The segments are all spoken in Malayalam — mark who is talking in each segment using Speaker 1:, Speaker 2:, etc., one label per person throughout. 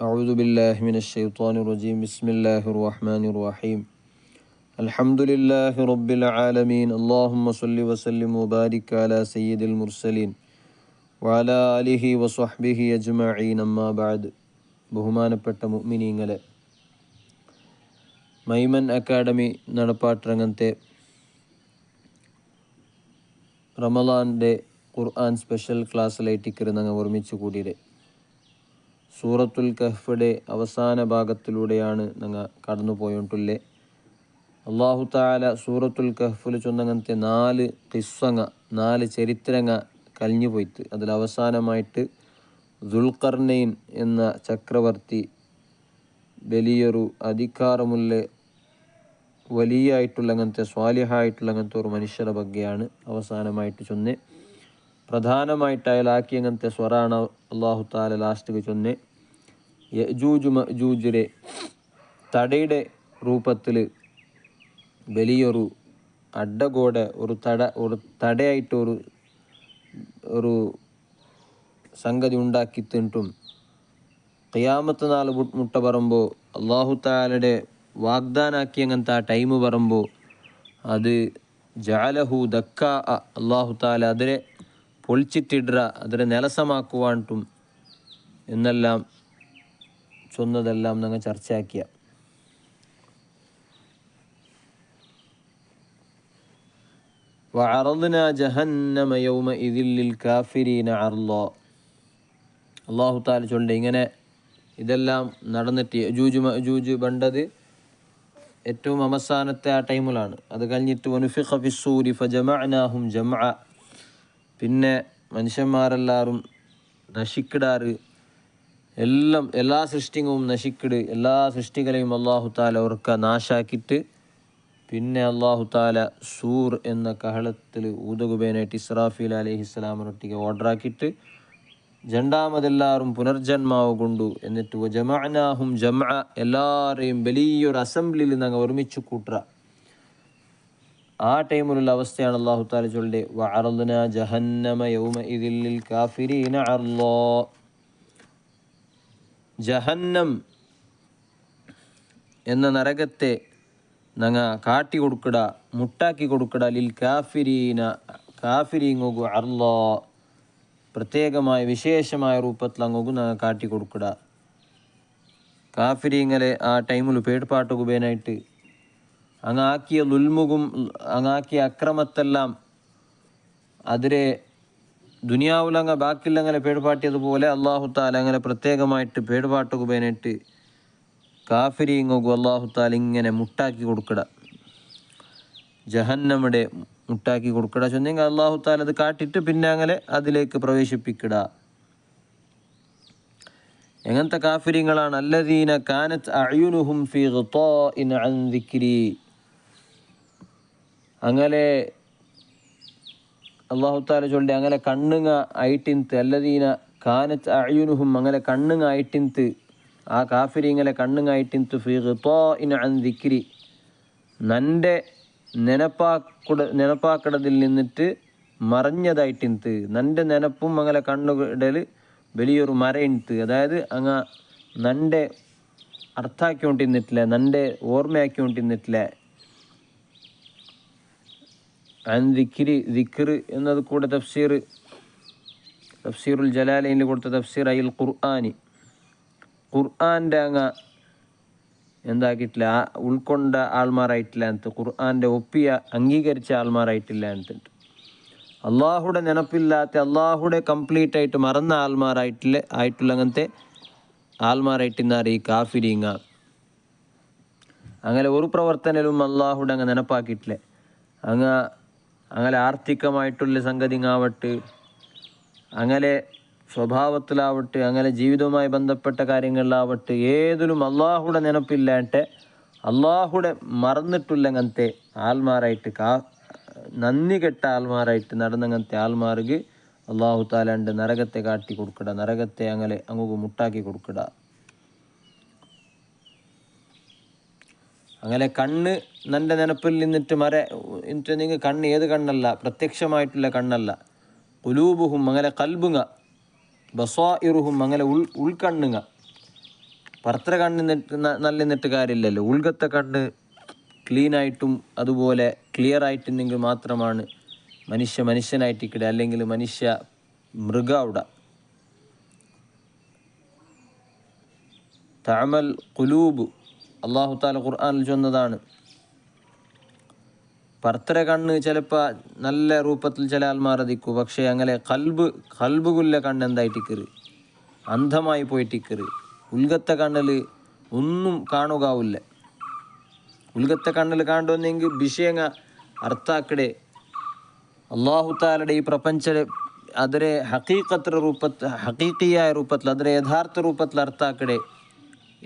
Speaker 1: أعوذ بالله من الشيطان الرجيم بسم الله الرحمن الرحيم الحمد لله رب العالمين اللهم صل وسلم وبارك على سيد المرسلين وعلى آله وصحبه أجمعين أما بعد ബഹുമാനപ്പെട്ട മുഅ്മിനീങ്ങളെ, മൈമൻ അക്കാഡമി നടപ്പാട്ടരങ്ങത്തെ റമളാൻ്റെ ഖുർആൻ സ്പെഷ്യൽ ക്ലാസ്സിലായിട്ടിക്കറ് ഞങ്ങൾ ഒരുമിച്ച് കൂടിയത്. സൂറത്തുൽ കഹ്ഫിൻ്റെ അവസാന ഭാഗത്തിലൂടെയാണ് ഞങ്ങൾ കടന്നു പോയിട്ടുള്ളത്. അല്ലാഹു തആല സൂറത്തുൽ കഹ്ഫിൽ ചൊന്നങ്ങനത്തെ 4 ഖിസ്സങ്ങ 4 ചരിത്രങ്ങൾ കഴിഞ്ഞു പോയിട്ട് അതിൽ അവസാനമായിട്ട് ദുൽഖർനൈൻ എന്ന ചക്രവർത്തി വലിയൊരു അധികാരമുള്ള വലിയായിട്ടുള്ള അങ്ങനത്തെ സ്വാലിഹായിട്ടുള്ള അങ്ങനത്തെ ഒരു മനുഷ്യരുടെ ബഗ്ഗെയാണ് അവസാനമായിട്ട് ചൊന്നെ. പ്രധാനമായിട്ട് അയാളാക്കി അങ്ങനത്തെ സ്വറാണ് അല്ലാഹു തആല ലാസ്റ്റ് ചൊന്നെ. യജൂജ് മഅജൂജിലെ തടയുടെ രൂപത്തിൽ വലിയൊരു അഡ്ഡഗോടെ ഒരു തടയായിട്ട് ഒരു സംഗതി ഉണ്ടാക്കിത്തിട്ടും ഖിയാമത്ത് നാൾ മുട്ട പറയുമ്പോൾ അല്ലാഹു തആലയുടെ വാഗ്ദാനാക്കി അങ്ങനത്തെ ആ ടൈം പറയുമ്പോൾ അത് ജഅലഹു ദക്കാ അല്ലാഹു തആല അതിനെ പൊളിച്ചിട്ടിടുക അതിനെ നിലസമാക്കുവാണ്ടും എന്നെല്ലാം ചൊന്നതെല്ലാം ഞങ്ങൾ ചർച്ചയാക്കിയ. വഅറദ്നാ ജഹന്നമ യൗമഇദിൻ ലിൽകാഫിരീന അർളാ. അല്ലാഹു തആല ചൊല്ലുന്നത് ഇങ്ങനെ ഇതെല്ലാം നടന്നിട്ട് യജൂജ് മഅജൂജ് ബണ്ടത് ഏറ്റവും അവസാനത്തെ ആ ടൈമിലാണ്. അത് കഴിഞ്ഞിട്ട് വനുഫിഖ ഫിസ്സൂരി ഫജമഅനാഹും ജംഅ. പിന്നെ മനുഷ്യന്മാരെല്ലാവരും നശിക്കിടാറ് എല്ലാ സൃഷ്ടികളും നശിക്കിട് എല്ലാ സൃഷ്ടികളെയും അല്ലാഹു തആല അവർക്ക് നാശാക്കിയിട്ട് പിന്നെ അല്ലാഹു തആല സൂർ എന്ന കഹളത്തിൽ ഊതുകുബേനായിട്ട് ഇസ്രാഫീൽ അലൈഹിസ്സലാമിനൊട്ടിಗೆ ഓർഡറാക്കിയിട്ട് രണ്ടാമതെല്ലാവരും പുനർജന്മാവ് കൊണ്ടു. എന്നിട്ട് വജമഅനാഹും ജംഅ എല്ലാവരെയും വലിയൊരു അസംബ്ലിയിൽ ഞങ്ങൾ ഒരുമിച്ച് കൂട്ടുക. ആ ടൈമിലുള്ള അവസ്ഥയാണ് അല്ലാഹു തആല ചൊല്ലുന്നത് വഅറദ്നാ ജഹന്നമ യൗമഇദിൻ ലിൽകാഫിരീന അർളാ. ജഹന്നം എന്ന നരകത്തെ ഞങ്ങൾ കാട്ടി കൊടുക്കട മുട്ടാക്കി കൊടുക്കട ലിൽ കാഫിരീന കാഫിരീങ്ങോഗു അർളാ പ്രത്യേകമായ വിശേഷമായ രൂപത്തിൽ അങ്ങോട്ട് ഞങ്ങൾ കാട്ടി കൊടുക്കട. കാഫിരീങ്ങളെ ആ ടൈമിൽ പേട്പാട്ടുകുബേനായിട്ട് അങ്ങാക്കിയ ലുൽമുകും അങ്ങാക്കിയ അക്രമത്തെല്ലാം അതിരെ ദുനിയാവിലങ്ങ ബാക്കിയുള്ളങ്ങനെ പേടുപാട്ടിയതുപോലെ അല്ലാഹു തആല അങ്ങനെ പ്രത്യേകമായിട്ട് പേടുപാട്ടുകുബേനായിട്ട് കാഫിരീങ്ങോഗു അല്ലാഹു തആല ഇങ്ങനെ മുട്ടാക്കി കൊടുക്കട ജഹന്നമിടെ മുട്ടാക്കി കൊടുക്കട ചൊന്നെങ്കിൽ അല്ലാഹു തആല അത് കാട്ടിയിട്ട് പിന്നെ അങ്ങനെ അതിലേക്ക് പ്രവേശിപ്പിക്കട. എങ്ങനത്തെ കാഫിരീങ്ങളാണ്? അല്ലദീന കാനത് അഅ്യുനുഹും ഫീ ഗിതാഇൻ അൻ ദിക്രി. അങ്ങനെ അല്ലാഹു തആല ചൊല്ലുന്നത് അങ്ങനെ കണ്ണുങ്ങ ആയിട്ടിന്ത് അല്ലദീന കാനത് അഅ്യുനുഹും അങ്ങനെ കണ്ണുങ്ങ ആയിട്ടിന്ത് ആ കാഫിരീങ്ങളെ കണ്ണുങ്ങ ആയിട്ടിന്ത് ഫീ ഗിതാഇൻ അൻ ദിക്രി നൻ്റെ നെനപ്പാക്കടതിൽ നിന്നിട്ട് മറഞ്ഞതായിട്ടിന്ത് നൻ്റെ നെനപ്പും അങ്ങനെ കണ്ണുടൽ വലിയൊരു മറയിന്ത്. അതായത് അങ്ങ നൻ്റെ അർത്ഥാക്കിക്കൊണ്ടിരുന്നിട്ടില്ല നൻ്റെ ഓർമ്മയാക്കിക്കൊണ്ടിരുന്നിട്ടില്ല. അൻ ദിക്രി ദിക്ർ എന്നത് കൂടെ തഫ്സീറുൽ ജലാലൈനിൽ കൊടുത്ത തഫ്സീർ അയിൽ ഖുർആൻ്റെ അങ്ങ് എന്താക്കിയിട്ടില്ല ഉൾക്കൊണ്ട ആൾമാരായിട്ടില്ല എന്നിട്ട് ഖുർആൻ്റെ ഒപ്പിയ അംഗീകരിച്ച ആൾമാരായിട്ടില്ല എന്നിട്ട് അള്ളാഹുടെ നെനപ്പില്ലാത്ത അള്ളാഹുടെ കംപ്ലീറ്റ് ആയിട്ട് മറന്ന ആയിട്ടുള്ള അങ്ങനത്തെ ആൾമാരായിട്ടിന്നാറ് ഈ കാഫിരീങ്ങ. അങ്ങനെ ഒരു പ്രവർത്തനവും അള്ളാഹുടെ അങ്ങ് നെനപ്പാക്കിയിട്ടില്ലേ. അങ്ങനെ ആർത്ഥികമായിട്ടുള്ള സംഗതിങ്ങാവട്ടെ അങ്ങനെ സ്വഭാവത്തിലാവട്ടെ അങ്ങനെ ജീവിതവുമായി ബന്ധപ്പെട്ട കാര്യങ്ങളിലാവട്ടെ ഏതിലും അള്ളാഹുടെ നെനപ്പില്ലാണ്ട് അള്ളാഹുടെ മറന്നിട്ടുള്ള അങ്ങനത്തെ ആൾമാരായിട്ട് നന്ദി കെട്ട ആൾമാരായിട്ട് നടന്നങ്ങനത്തെ ആൾമാർക്ക് അള്ളാഹു തആല നരകത്തെ കാട്ടി കൊടുക്കട നരകത്തെ അങ്ങനെ അങ്ങ് മുട്ടാക്കി കൊടുക്കട. അങ്ങനെ കണ്ണ് നൻ്റെ നെനപ്പിൽ നിന്നിട്ട് നിങ്ങൾ കണ്ണ് ഏത് കണ്ണല്ല പ്രത്യക്ഷമായിട്ടുള്ള കണ്ണല്ല. ഖുലൂബുഹും അങ്ങനെ കൽബുങ്ങ ബസായിറുഹും അങ്ങനെ ഉൾക്കണ്ണുങ്ങ പുറത്തെ കണ്ണ് നല്ല നിന്നിട്ട് കാര്യമില്ലല്ലോ. ഉൾഗത്തെ കണ്ണ് ക്ലീനായിട്ടും അതുപോലെ ക്ലിയർ ആയിട്ടുണ്ടെങ്കിൽ മാത്രമാണ് മനുഷ്യനായിട്ടിക്കടെ, അല്ലെങ്കിൽ മൃഗ അവിടെ തഅമൽ ഖുലൂബ് അല്ലാഹു തആല ഖുർആനിൽ ചൊന്നതാണ്. പുറത്തെ കണ്ണ് ചിലപ്പോൾ നല്ല രൂപത്തിൽ ചില ആൾമാരതിക്കും, പക്ഷേ അങ്ങനെ കൽബുകുള്ള കണ്ണ് എന്തായിട്ടിക്കറ്, അന്ധമായി പോയിട്ടിക്കറ്. ഉൾഗത്തെ കണ്ണിൽ ഒന്നും കാണുകാവില്ല. ഉൾഗത്തെ കണ്ണിൽ കാണുന്നെങ്കിൽ വിഷയങ്ങ അർത്ഥാക്കടെ അല്ലാഹു തആലയുടെ ഈ പ്രപഞ്ച ಅದರ ഹഖീഖിയായ രൂപത്തിൽ ಅದರ യഥാർത്ഥ രൂപത്തിൽ അർത്ഥാക്കടെ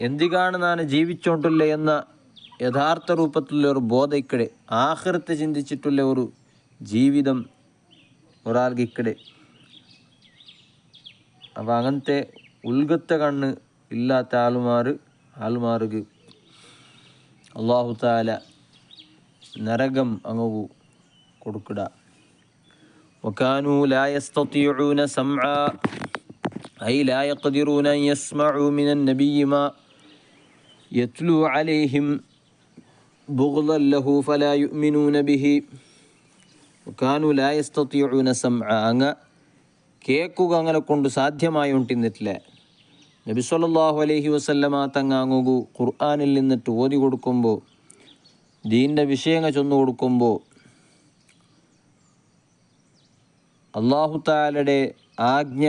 Speaker 1: എന്തിനാണ് ഞാൻ ജീവിച്ചോണ്ടില്ല എന്ന യഥാർത്ഥ രൂപത്തിലുള്ള ഒരു ബോധം ഇക്കടെ, ആഖിറത്തെ ചിന്തിച്ചിട്ടുള്ള ഒരു ജീവിതം ഒരാൾക്ക് ഇക്കടെ. അപ്പം അങ്ങനത്തെ ഉൾഗത്തെ കണ്ണ് ഇല്ലാത്ത ആൾമാർക്ക് അല്ലാഹു തആല നരകം അങ്ങ് കൊടുക്കട. وكانوا لا يستطيعون سمعا أي لا يقدرون أن يسمعوا من النبي ما يتلو عليهم بغضا له فلا يؤمنون به وكانوا لا يستطيعون سمعا. അങ്ങ് കേൾക്കുക അങ്ങനെ കൊണ്ട് സാധ്യമായി ഉണ്ടിന്നിട്ടില്ല. നബി സല്ലല്ലാഹു അലൈഹി വസല്ലമ തങ്ങ അങ്ങു ഖുർആനിൽ നിന്നിട്ട് ഓതി കൊടുക്കുമ്പോൾ, ദീൻ്റെ വിഷയങ്ങൾ ചൊന്നു കൊടുക്കുമ്പോൾ അല്ലാഹു തആലയുടെ ആജ്ഞ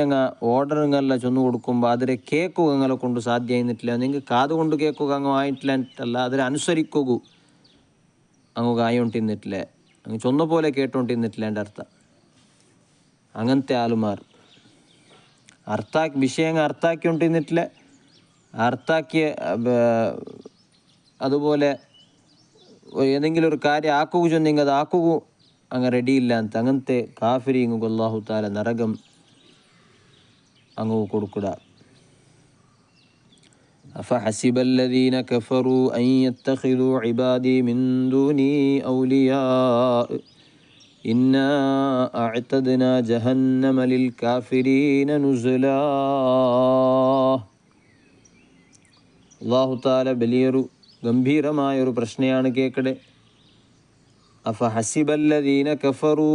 Speaker 1: ഓർഡറുകളെല്ലാം ചൊന്നു കൊടുക്കുമ്പോൾ അതിരെ കേൾക്കുക അങ്ങനെ കൊണ്ട് സാധ്യമായിരുന്നിട്ടില്ല. നിങ്ങൾ കാതുകൊണ്ട് കേൾക്കുക അങ്ങ് ആയിട്ടില്ല, അതിനെ അനുസരിക്കുക അങ്ങ് ആയോണ്ടിന്നിട്ടില്ല, അങ്ങ് ചൊന്ന പോലെ കേട്ടോണ്ടിന്നിട്ടില്ല. എൻ്റെ അർത്ഥം അങ്ങനത്തെ ആളുമാർ വിഷയങ്ങൾ അർത്ഥാക്കിക്കൊണ്ടിരുന്നിട്ടില്ല. അർത്ഥാക്കിയ അതുപോലെ ഏതെങ്കിലും ഒരു കാര്യം ആക്കുക ചൊന്നെങ്കിൽ അത് ആക്കുക അങ്ങ് റെഡിയില്ല ಅಂತ അങ്ങനത്തെ കാഫിരിങ്ങ് അല്ലാഹു തആല നരകം അങ്ങ് കൊടുക്കുക. أفحسب الذين كفروا أن يتخذوا عبادي من دوني أولياء إنا أعتدنا جهنم للكافرين نزلا. അല്ലാഹു തആല വലിയൊരു ഗംഭീരമായൊരു പ്രശ്നമാണ് കേൾക്കടെ. അഫഹസിബല്ലദീന കഫറൂ,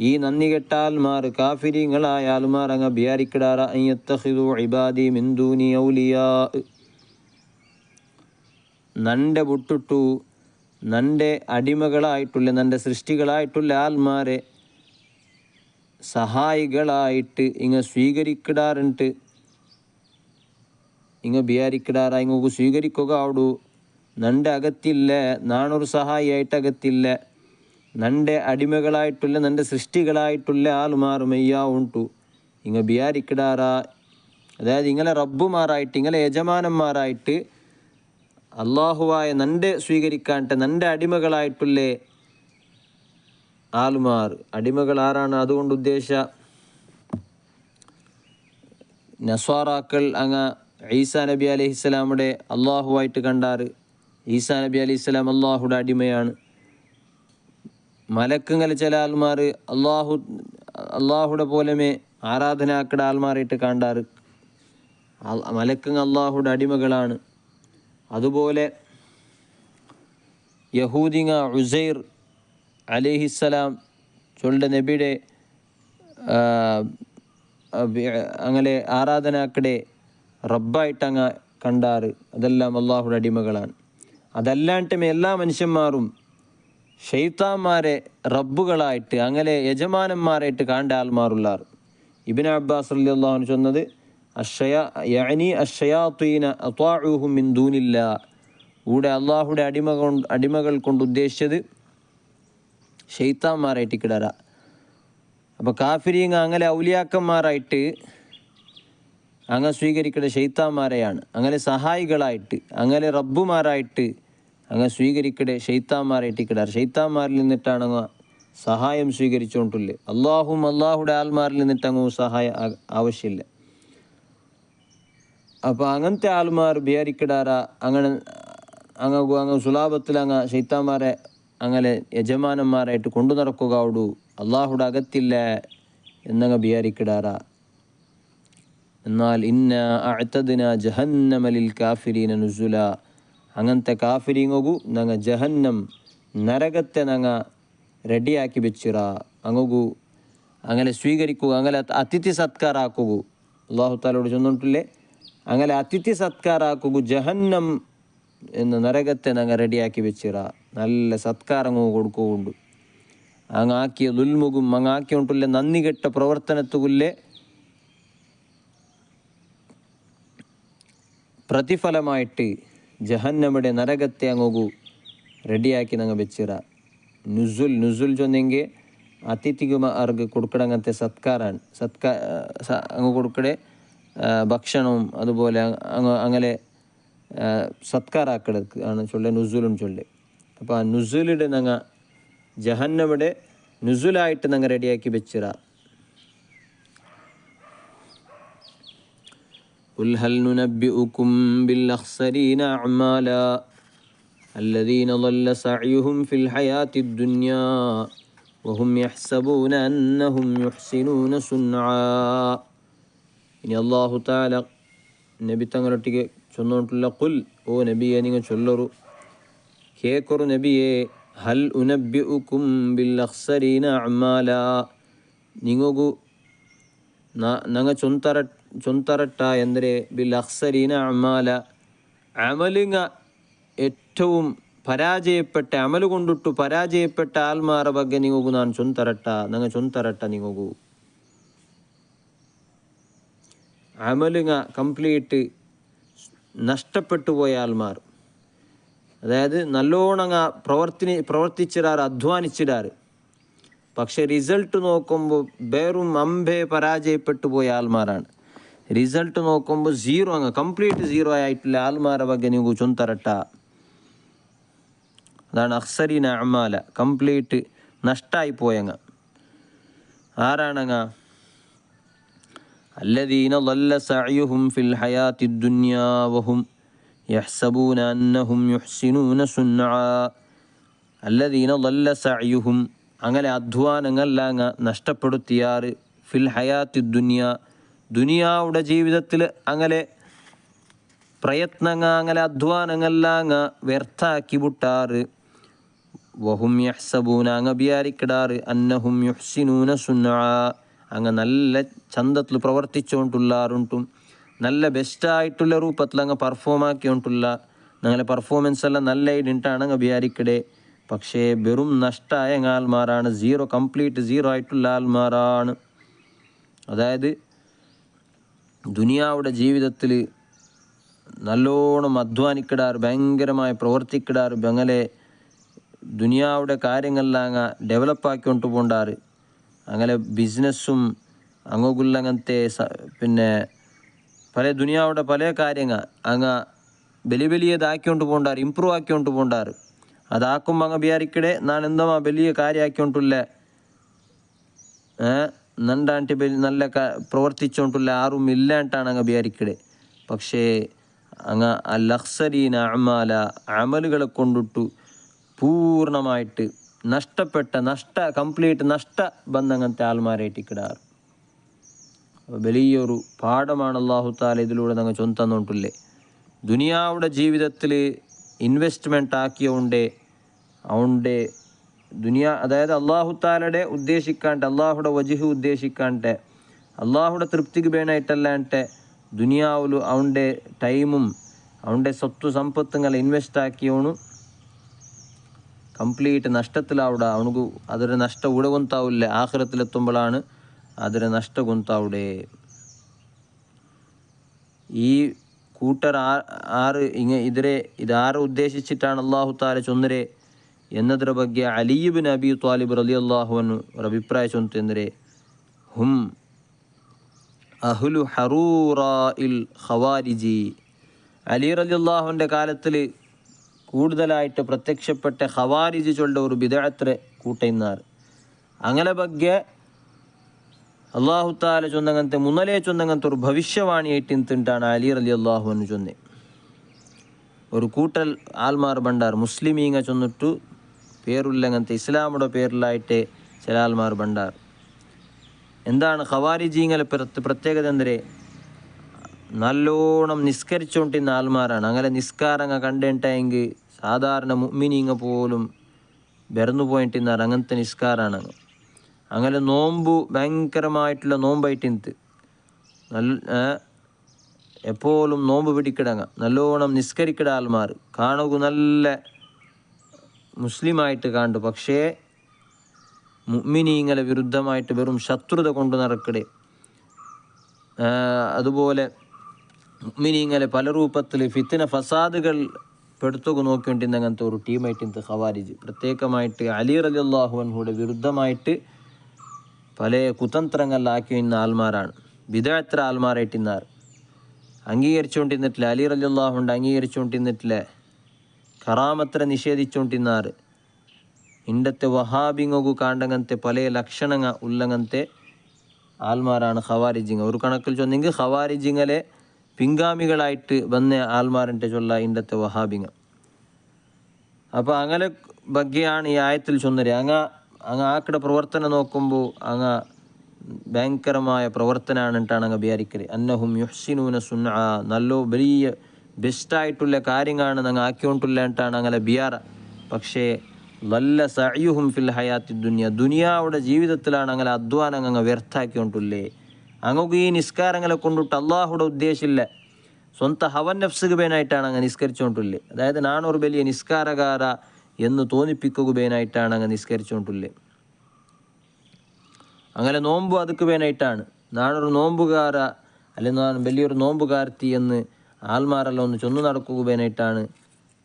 Speaker 1: ഈ നന്ദി കെട്ട ആൽമാർ, കാഫിരിങ്ങളായ ആൽമാർ അങ്ങ് വിചാരിക്കടാറ അൻ യത്തഖിദു ഇബാദി മിൻ ദൂനി ഔലിയാ, നൻ്റെ വിട്ടിട്ടു നൻ്റെ അടിമകളായിട്ടുള്ള നൻ്റെ സൃഷ്ടികളായിട്ടുള്ള ആൽമാരെ സഹായികളായിട്ട് ഇങ്ങ് സ്വീകരിക്കിടാറുണ്ട്. ഇങ്ങ് വിചാരിക്കിടാറ ഇങ്ങ് സ്വീകരിക്കുക അവിടു നൻ്റെ അകത്തില്ല, നാണൊരു സഹായിയായിട്ട് അകത്തില്ല. നൻ്റെ അടിമകളായിട്ടുള്ള നൻ്റെ സൃഷ്ടികളായിട്ടുള്ള ആൾമാർ മെയ്യാ ഉണ്ടു ഇങ്ങ ബിയാരിക്കിടാറ. അതായത് ഇങ്ങളെ റബ്ബുമാറായിട്ട് ഇങ്ങളെ യജമാനന്മാരായിട്ട് അള്ളാഹുവായ നൻ്റെ സ്വീകരിക്കാണ്ട് നൻ്റെ അടിമകളായിട്ടുള്ള ആൾമാർ. അടിമകൾ ആരാണ് അതുകൊണ്ട് ഉദ്ദേശ? നസ്വാറാക്കൾ അങ്ങ് ഈസാ നബി അലൈഹിസ്സലാമുടെ അള്ളാഹുവായിട്ട് കണ്ടാറ്. ഈസാ നബി അലൈഹിസ്സലാം അള്ളാഹുടെ അടിമയാണ്. മലക്കുങ്ങൾ ചില ആൾമാർ അള്ളാഹുടെ പോലെമേ ആരാധനാക്കട ആൾമാരായിട്ട് കണ്ടാറ്. മലക്കുങ്ങൾ അള്ളാഹുടെ അടിമകളാണ്. അതുപോലെ യഹൂദിങ്ങ ഉസൈർ അലൈഹിസ്സലാം ചൊല്ലുടെ നബിയുടെ അങ്ങനെ ആരാധനാക്കടെ റബ്ബായിട്ടങ്ങ് കണ്ടാറ്. അതെല്ലാം അള്ളാഹുടെ അടിമകളാണ്. അതല്ലാണ്ടും എല്ലാ മനുഷ്യന്മാരും ഷെയ്ത്താന്മാരെ റബ്ബുകളായിട്ട് അങ്ങനെ യജമാനന്മാരായിട്ട് കാണ്ട ആൾമാരുള്ളാർ. ഇബ്നു അബ്ബാസ് റളിയല്ലാഹു അൻഹു ചൊന്നത് അഷ്ശയാത്തീന അത്വാഉഹും മിൻ ദൂനില്ലാ, ഇവിടെ അള്ളാഹുടെ അടിമകൾ കൊണ്ട് ഉദ്ദേശിച്ചത് ഷെയ്ത്താന്മാരായിട്ട് കിടറ. അപ്പോൾ കാഫിരീങ്ങ അങ്ങനെ ഔലിയാക്കന്മാരായിട്ട് അങ്ങ് സ്വീകരിക്കേണ്ട ഷെയ്ത്താന്മാരെയാണ്. അങ്ങനെ സഹായികളായിട്ട് അങ്ങനെ റബ്ബുമാരായിട്ട് അങ്ങ് സ്വീകരിക്കടെ ഷെയ്ത്താന്മാരായിട്ട് കിടാറ്. ഷെയ്ത്താന്മാരിൽ നിന്നിട്ടാണ് അങ്ങ് സഹായം സ്വീകരിച്ചുകൊണ്ടില്ലേ. അള്ളാഹുടെ ആൾമാരിൽ നിന്നിട്ട് അങ്ങ് സഹായം ആവശ്യമില്ല. അപ്പോൾ അങ്ങനത്തെ ആൾമാർ ബിയാരിക്കിടാറ അങ്ങ് സുലാഭത്തിൽ അങ്ങ് ഷെയ്ത്താന്മാരെ അങ്ങനെ യജമാനന്മാരായിട്ട് കൊണ്ടു നടക്കുക അവിടു അള്ളാഹുടെ അകത്തില്ല എന്നങ്ങ് ബിയാരിക്കിടാറ. എന്നാൽ ഇന്ന അഅ്തദ്ന ജഹന്നമ ലിൽ കാഫിരീന നുസുല, അങ്ങനത്തെ കാഫിരീങ്ങോഗു നങ്ങ ജഹന്നം നരകത്തെ നങ്ങ റെഡിയാക്കി വെച്ചിറ, അങ്ങോഗു അങ്ങനെ സ്വീകരിക്കുക, അങ്ങനെ അതിഥി സത്ಕಾರ ആക്കുകു. അള്ളാഹു താലോട് ചൊന്നിട്ടില്ലേ, അങ്ങനെ അതിഥി സത്ಕಾರ ആക്കുകു ജഹന്നം എന്ന നരകത്തെ നങ്ങ റെഡിയാക്കി വെച്ചിറ, നല്ല സത്കാരങ്ങോ കൊടുക്കുകൊണ്ട് അങ്ങാക്കിയ ദുൽമുകും അങ്ങാക്കി ഉണ്ടില്ലേ നന്ദി കെട്ട പ്രവർത്തനത്തുകുല്ലേ പ്രതിഫലമായിട്ട് ജഹന്നമയുടെ നരകത്തെ അങ്ങോഗു റെഡിയാക്കി നങ്ങ വെച്ചിറ. നുസുൽ ചൊന്നെങ്കിൽ അതിഥിക്ക് അവർക്ക് കൊടുക്കടങ്ങനത്തെ സത്കാരാണ്. അങ്ങ് കൊടുക്കടെ ഭക്ഷണവും അതുപോലെ അങ്ങനെ സത്കാരാക്കടക്ക് ആണ് ചൊല്ലെ നുസുലും ചൊല്ലെ. അപ്പോൾ ആ നുസുലിടെ നങ്ങ ജഹന്നമയുടെ നുസുലായിട്ട് നങ്ങ റെഡിയാക്കി വെച്ചിറ. ഖുൽ ഹൽ നുനബ്ബിഉകും ബിൽ അഖ്സരീന അഅ്മാല الذين ضل سعيهم في الحياة الدنيا وهم يحسبون أنهم يحسنون صنعا. ഇനി അല്ലാഹു തആല നബി തങ്ങളൊട്ടിಗೆ ചൊന്നോട്ടുള്ള ഖുൽ, ഓ നബിയെ നിങ്ങൾ ചൊല്ലറു, കേക്കൊരു നബിയെ, ഹൽ ഉനബ്ബിഉകും ബിൽ അഖ്സരീന അഅ്മാല, നിങ്ങൾക്കു നങ്ങ ചൊന്തരട്ട ಎಂದರೆ ബിൽ അഖ്സരീന അഅ്മാല, അമലുങ്ങ ഏറ്റവും പരാജയപ്പെട്ട അമല് കൊണ്ടിട്ടു പരാജയപ്പെട്ട ആൽമാರ ಬಗ್ಗೆ ನಿಮಗೂ ನಾನು ಚೊಂತರಟ್ಟ ನಿಮಗೂ അമലുങ്ങ കംപ്ലീറ്റ് നഷ്ടപ്പെട്ടു പോയ ആൽമാർ, അതായത് നല്ലോണങ്ങ പ്രവർത്തിച്ചിടാറ്, അധ്വാനിച്ചിടാറ്, പക്ഷെ റിസൾട്ട് നോക്കുമ്പോൾ വേറും അമ്പേ പരാജയപ്പെട്ടു പോയ ആൽമാരാണ്. റിസൾട്ട് നോക്കുമ്പോൾ സീറോ, അങ്ങ് കംപ്ലീറ്റ് സീറോ ആയിട്ടുള്ള ആൽമാര ಬಗ್ಗೆ ನೀವು ചൊന്തരട്ട. അതാണ് അഖ്സരീന അഅ്മാല, കംപ്ലീറ്റ് നഷ്ടമായി പോയങ്ങ. ആരാണങ്ങ? അല്ലദീന ളല്ല സഅയുഹും ഫിൽ ഹയാത്തി ദുനിയാ വഹും യഹ്സബൂന അന്നഹും യുഹ്സിനൂന സുൻആ. അല്ലദീന ളല്ല സഅയുഹും, അങ്ങനെ അധ്വാനങ്ങളങ്ങ നഷ്ടപ്പെടുത്തിയാറ്, ഫിൽ ഹയാത്തി ദുനിയാ, ദുനിയാവുടെ ജീവിതത്തിൽ അങ്ങനെ പ്രയത്നങ്ങ അങ്ങനെ അധ്വാനങ്ങളങ്ങ വ്യർത്ഥാക്കി വിട്ടാറ്. വഹും യഹ്സബൂന, അങ്ങ വിചാരിക്കിടാറ്, അന്നഹും യുഹ്സിനൂന സുൻആ, അങ്ങ് നല്ല ചന്തത്തിൽ പ്രവർത്തിച്ചുകൊണ്ടുള്ളാറുണ്ടും നല്ല ബെസ്റ്റായിട്ടുള്ള രൂപത്തിൽ അങ്ങ് പെർഫോം ആക്കിക്കൊണ്ടുള്ള ഞങ്ങളെ പെർഫോമൻസ് എല്ലാം നല്ല ഇടിട്ടാണ് അങ്ങ് വിചാരിക്കടേ. പക്ഷേ വെറും നഷ്ടമായ ആൽമാരാണ്, കംപ്ലീറ്റ് സീറോ ആയിട്ടുള്ള ആൽമാരാണ്. അതായത് ദുനിയാവുടെ ജീവിതത്തിൽ നല്ലോണം അധ്വാനിക്കിടാറ്, ഭയങ്കരമായി പ്രവർത്തിക്കിടാറ്, അങ്ങനെ ദുനിയാവുടെ കാര്യങ്ങളെല്ലാം അങ്ങ് ഡെവലപ്പാക്കിക്കൊണ്ട് പോണ്ടാറ്, അങ്ങനെ ബിസിനസ്സും അങ്ങോട്ടുള്ളങ്ങനത്തെ പിന്നെ പല ദുനിയാവുടെ പല കാര്യങ്ങൾ അങ്ങ് വലിയതാക്കിക്കൊണ്ട് പോണ്ടാറ്, ഇമ്പ്രൂവ് ആക്കിക്കൊണ്ട് പോണ്ടാറ്. അതാക്കുമ്പോൾ അങ്ങ് വിചാരിക്കടെ ഞാൻ എന്താ വലിയ കാര്യം ആക്കിക്കൊണ്ടില്ല, നണ്ടാണ്ട് നല്ല പ്രവർത്തിച്ചുകൊണ്ടുള്ള ആരും ഇല്ലാണ്ടാണ് അങ്ങ് വിചാരിക്കടെ. പക്ഷേ അങ്ങ് അൽ അഖ്സരീന അഅ്മാല, അമലുകളെ കൊണ്ടിട്ടു പൂർണ്ണമായിട്ട് കംപ്ലീറ്റ് നഷ്ട ബന്ധങ്ങനത്തെ ആൽമാരായിട്ടിക്കിടാറ്. വലിയൊരു പാഠമാണ് അല്ലാഹു തആല ഇതിലൂടെ ഞങ്ങൾ ചൊന്തന്നിട്ടില്ലേ. ദുനിയാവുടെ ജീവിതത്തിൽ ഇൻവെസ്റ്റ്മെൻറ്റ് ആക്കിയോണ്ടേ അവൻ്റെ അതായത് അല്ലാഹു തആലയുടെ ഉദ്ദേശിക്കാണ്ട്, അള്ളാഹുടെ വജ്ഹ് ഉദ്ദേശിക്കാണ്ട്, അള്ളാഹുടെ തൃപ്തിക്ക് വേണമായിട്ടല്ലാണ്ട് ദുനിയാവിൽ അവൻ്റെ ടൈമും അവൻ്റെ സ്വത്ത് സമ്പത്തുങ്ങൾ ഇൻവെസ്റ്റ് ആക്കിയോണു ಕಂಪ್ಲೀಟ್ ನಷ್ಟത്തിലാവുಡ ಅವನಿಗೂ ಅದರ ನಷ್ಟ ಉಡಗೊಂತಾವಿಲ್ಲ. ಆಖಿರത്തിലെത്തുമ്പോഴാണ് ಅದರ ನಷ್ಟ ಗೊಂತಾവുടെ. ഈ കൂട്ടർ ഇതാരെ ഉദ്ദേശിച്ചിട്ടാണ് അല്ലാഹു തആല ചൊന്നരെ എന്നതിರ ಬಗ್ಗೆ അലി ഇബ്നു അബി ത്വാലിബ് റളിയല്ലാഹു അൻഹു ഒരു അഭിപ്രായം ചൊന്നരെ, ഹും അഹ്ലു ഹറൂറാഇൽ ഖവാരിജി. അലി റളിയല്ലാഹുവിൻ്റെ കാലത്തിൽ കൂടുതലായിട്ട് പ്രത്യക്ഷപ്പെട്ട ഖവാരിജ് ചൊല്ല ഒരു ബിദ്അത്ത് കൂട്ടുന്നാർ. അങ്ങനെ ಬಗ್ಗೆ അല്ലാഹു തആല ചൊന്നങ്ങനത്തെ ചൊന്നങ്ങനത്തെ ഒരു ഭവിഷ്യവാണിയായിട്ട് നിന്നിട്ടാണ് അലി റളിയല്ലാഹു അൻഹു ചൊന്നെ. ഒരു കൂട്ടൽ ആൽമാർ ബണ്ടാർ മുസ്ലിമീങ്ങ ചൊന്നിട്ടു പേരുള്ളങ്ങനത്തെ ഇസ്ലാമുടെ പേരിലായിട്ട് ചില ആൽമാർ ബണ്ടാർ. എന്താണ് ഖവാരിജീങ്ങളെ പ്രത്യേകത ಅಂದರೆ നല്ലോണം നിസ്കരിച്ചുകൊണ്ടിരുന്ന ആൾമാരാണ്. അങ്ങനെ നിസ്കാരങ്ങ കണ്ടിട്ടെങ്കിൽ സാധാരണ മുഅ്മിനീങ്ങ പോലും ബെറന്നു പോയിട്ടിന്നാറ്. അങ്ങനത്തെ നിസ്കാരാണ്. അങ്ങനെ നോമ്പ് ഭയങ്കരമായിട്ടുള്ള നോമ്പായിട്ടിന്ത് എപ്പോഴും നോമ്പ് പിടിക്കിടങ്ങ നല്ലോണം നിസ്കരിക്കിട ആൾമാർ കാണുക നല്ല മുസ്ലിമായിട്ട് കാണു. പക്ഷേ മുഅ്മിനീങ്ങളെ വിരുദ്ധമായിട്ട് വെറും ശത്രുത കൊണ്ട് നടക്കടെ. അതുപോലെ മുഅ്മിനീങ്ങളെ പല രൂപത്തിൽ ഫിത്ന ഫസാദുകൾ പെടുത്തുക നോക്കിക്കൊണ്ടിരുന്ന അങ്ങനത്തെ ഒരു ടീമായിട്ട് ഖവാരിജ്. പ്രത്യേകമായിട്ട് അലി റളിയല്ലാഹു അൻഹുയുടെ വിരുദ്ധമായിട്ട് പല കുതന്ത്രങ്ങളിലാക്കി ഇന്ന ആൾമാരാണ്. ബിദ്അത്ത് ആൾമാരായിട്ടിന്നാർ. അംഗീകരിച്ചുകൊണ്ടിരുന്നിട്ടില്ല. അലി റളിയല്ലാഹുണ്ട് അംഗീകരിച്ചുകൊണ്ടിരുന്നിട്ടില്ല. കറാമത്ര നിഷേധിച്ചുകൊണ്ടിരുന്നാർ. ഇണ്ടത്തെ വഹാബിങ്ങു കാണ്ടങ്ങനത്തെ പല ലക്ഷണങ്ങ ഉള്ളങ്ങനത്തെ ആൾമാരാണ് ഖവാരിജിങ്ങ. ഒരു കണക്കിൽ ചൊന്നെങ്കിൽ ഖവാരിജിങ്ങളെ പിൻഗാമികളായിട്ട് വന്ന ആൾമാരിൻ്റെ ചൊല്ല ഇണ്ടത്തെ വഹാബിങ്ങ. അപ്പോൾ അങ്ങനെ ബഗ്ഗെയാണ് ഈ ആയത്തിൽ ചൊന്നര്. അങ്ങ് ആക്കടെ പ്രവർത്തനം നോക്കുമ്പോൾ അങ്ങ് ഭയങ്കരമായ പ്രവർത്തനമാണിട്ടാണ് അങ്ങ് വിചാരിക്കല്. അന്നഹും യുഹ്സിനൂന സുൻആ, നല്ലോ വലിയ ബെസ്റ്റായിട്ടുള്ള കാര്യങ്ങളാണ് അങ്ങ് ആക്കിക്കൊണ്ടില്ലായിട്ടാണ് അങ്ങനെ ബിയാറ. പക്ഷേ വല്ല സഅയുഹും ഫിൽ ഹയാത്തി ദുനിയാവുടെ ജീവിതത്തിലാണ് അങ്ങനെ അധ്വാനം അങ്ങ് വ്യർത്ഥാക്കിക്കൊണ്ടില്ലേ. അങ്ങക്ക് ഈ നിസ്കാരങ്ങളെ കൊണ്ടിട്ട് അള്ളാഹുടെ ഉദ്ദേശമില്ല, സ്വന്തം ഹവൻ നഫ്സുക ബേനായിട്ടാണ് അങ്ങ് നിസ്കരിച്ചുകൊണ്ടില്ലേ. അതായത് നാനൊരു വലിയ നിസ്കാരകാര എന്ന് തോന്നിപ്പിക്കുക ബേനായിട്ടാണ് അങ്ങ് നിസ്കരിച്ചുകൊണ്ടില്ലേ. അങ്ങനെ നോമ്പ് അതുക്ക് ബേനായിട്ടാണ്. നാനൊരു നോമ്പുകാര അല്ലെങ്കിൽ ഞാൻ വലിയൊരു നോമ്പുകാർത്തി എന്ന് ആൾമാരെല്ലാം ഒന്ന് ചൊന്നു നടക്കുക ബേനായിട്ടാണ്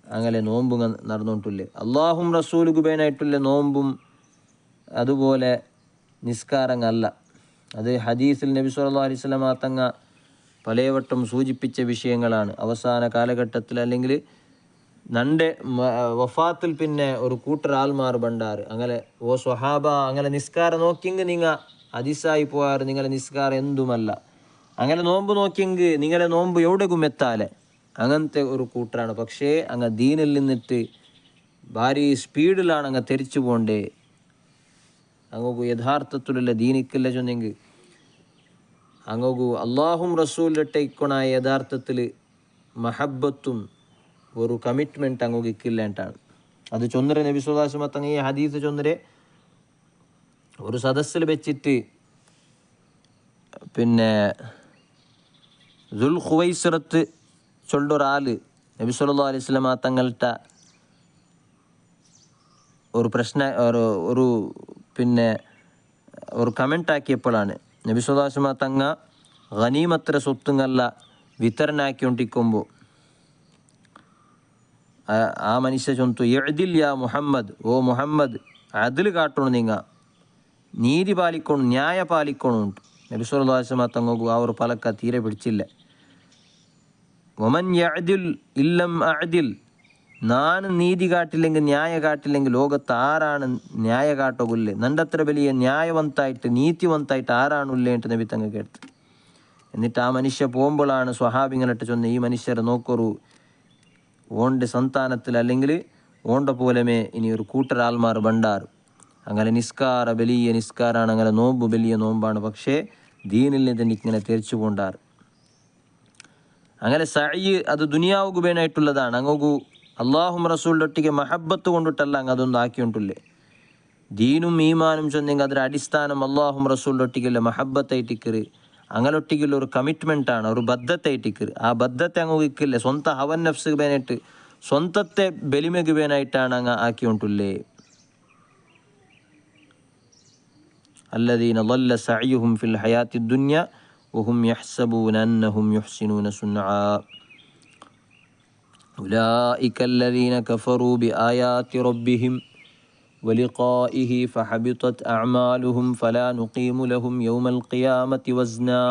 Speaker 1: അങ്ങനെ നോമ്പ് നടന്നുകൊണ്ടില്ലേ. അള്ളാഹും റസൂലുക ബേനായിട്ടുള്ള നോമ്പും അതുപോലെ നിസ്കാരങ്ങല്ല. അത് ഹദീസിൽ നബി സല്ലല്ലാഹു അലൈഹി വസല്ലം തങ്ങ പലവട്ടം സൂചിപ്പിച്ച വിഷയങ്ങളാണ്. അവസാന കാലഘട്ടത്തിൽ അല്ലെങ്കിൽ നൻ്റെ വഫാത്തിൽ പിന്നെ ഒരു കൂട്ടർ ആൾമാർ ബണ്ടാറ് അങ്ങനെ ഓ സ്വഹാബ അങ്ങനെ നിസ്കാരം നോക്കിയെങ്കിൽ നിങ്ങൾ അതിസായി പോകാറ്, നിങ്ങളെ നിസ്കാരം എന്തുമല്ല. അങ്ങനെ നോമ്പ് നോക്കിയെങ്കിൽ നിങ്ങളെ നോമ്പ് എവിടെക്കും എത്താലെ അങ്ങനത്തെ ഒരു കൂട്ടറാണ്. പക്ഷേ അങ്ങ് ദീനിൽ നിന്നിട്ട് ഭാരി സ്പീഡിലാണ് അങ്ങ് തെരിച്ചു പോകണ്ടേ. അങ്ങക്ക് യഥാർത്ഥത്തിലുള്ള ദീനിക്കില്ല ചൊന്നെങ്കിൽ അങ്ങക്ക് അള്ളാഹും റസൂലിട്ട് ഇക്കൊണായ യഥാർത്ഥത്തിൽ മഹബത്തും ഒരു കമ്മിറ്റ്മെൻറ്റ് അങ്ങക്ക് ഇക്കില്ലേട്ടാണ്. അത് ചൊന്നരെ നബി സല്ലല്ലാഹു അലൈഹി വസല്ലം ഈ ഹദീസ് ചൊന്നരെ ഒരു സദസ്സിൽ വെച്ചിട്ട് പിന്നെ ദുൽ ഖുവൈസിറത്ത് ചൊല്ലൊരാൾ നബി സല്ലല്ലാഹു അലൈഹി വസല്ലം തങ്ങളുടെ ഒരു ഒരു പിന്നെ ഒരു കമൻ്റ് ആക്കിയപ്പോഴാണ് നബി സല്ലല്ലാഹു അലൈഹി വസല്ലം തങ്ങ ഗനീമത്ര സ്വത്തുങ്ങല്ല വിതരണാക്കിക്കൊണ്ടിരിക്കുമ്പോൾ ആ മനുഷ്യ ചൊന്തു യഅ്ദിൽ യാ മുഹമ്മദ്, ഓ മുഹമ്മദ് അതിൽ കാട്ടണം, നിങ്ങൾ നീതി പാലിക്കണം, ന്യായ പാലിക്കണം. നബി സല്ലല്ലാഹു അലൈഹി വസല്ലം തങ്ങൾക്കു ആ ഒരു പലക്ക തീരെ പിടിച്ചില്ല. വമൻ യഅ്ദിൽ ഇല്ലം അഅ്ദിൽ, ഞാൻ നീതി കാട്ടില്ലെങ്കിൽ ന്യായ കാട്ടില്ലെങ്കിൽ ലോകത്ത് ആരാണ് ന്യായ കാട്ടുകയില്ലേ. നൻ്റെ അത്ര വലിയ ന്യായവന്തായിട്ട് നീതിവന്തായിട്ട് ആരാണുല്ലേ എന്ന് നബി തങ്ങൾ കേട്ടു. എന്നിട്ട് ആ മനുഷ്യ പോകുമ്പോഴാണ് സ്വഹാബിങ്ങളിട്ട് ചൊന്ന ഈ മനുഷ്യരെ നോക്കൊരു ഓൻ്റെ സന്താനത്തിൽ അല്ലെങ്കിൽ ഓണ്ട പോലെമേ ഇനി ഒരു കൂട്ടരാൾമാർ ബണ്ടാറ്. അങ്ങനെ നിസ്കാര വലിയ നിസ്കാരാണ്, അങ്ങനെ നോമ്പ് വലിയ നോമ്പാണ്. പക്ഷേ ദീനിൽ നിന്ന് ഇങ്ങനെ തിരിച്ചു കൊണ്ടാറ്. അങ്ങനെ സഅയ് അത് ദുനിയാവുക വേനായിട്ടുള്ളതാണ്. അങ്ങു അള്ളാഹും റസൂലിൻ്റെ ഒട്ടിಗೆ മഹബത്ത് കൊണ്ടിട്ടല്ല അങ്ങ് അതൊന്നും ആക്കിക്കൊണ്ടില്ലേ. ദീനും ഈമാനും ചൊന്നെങ്കിൽ അതിൻ്റെ അടിസ്ഥാനം അള്ളാഹും റസൂലിൻ്റെ ഒട്ടിക്കില്ല മഹബത്തായിട്ടിക്കറ്. അങ്ങനൊട്ടിക്കുള്ള ഒരു കമ്മിറ്റ്മെൻറ്റാണ്, ഒരു ബദ്ധത്തായിട്ടിക്കറ്. ആ ബദ്ധത്തെ അങ്ങ് ഇക്കില്ല, സ്വന്തം ഹവൻ നഫ്സ് വേനായിട്ട് സ്വന്തത്തെ ബലിമക്ക് വേനായിട്ടാണ് അങ്ങ് ആക്കിക്കൊണ്ടില്ലേ. الذين ضل سعيهم في الحياة الدنيا وهم يحسبون أنهم يحسنون صنعا أولئك الذين كفروا بآيات ربهم ولقائه فحبطت أعمالهم فلا نقيم لهم يوم القيامة وزنا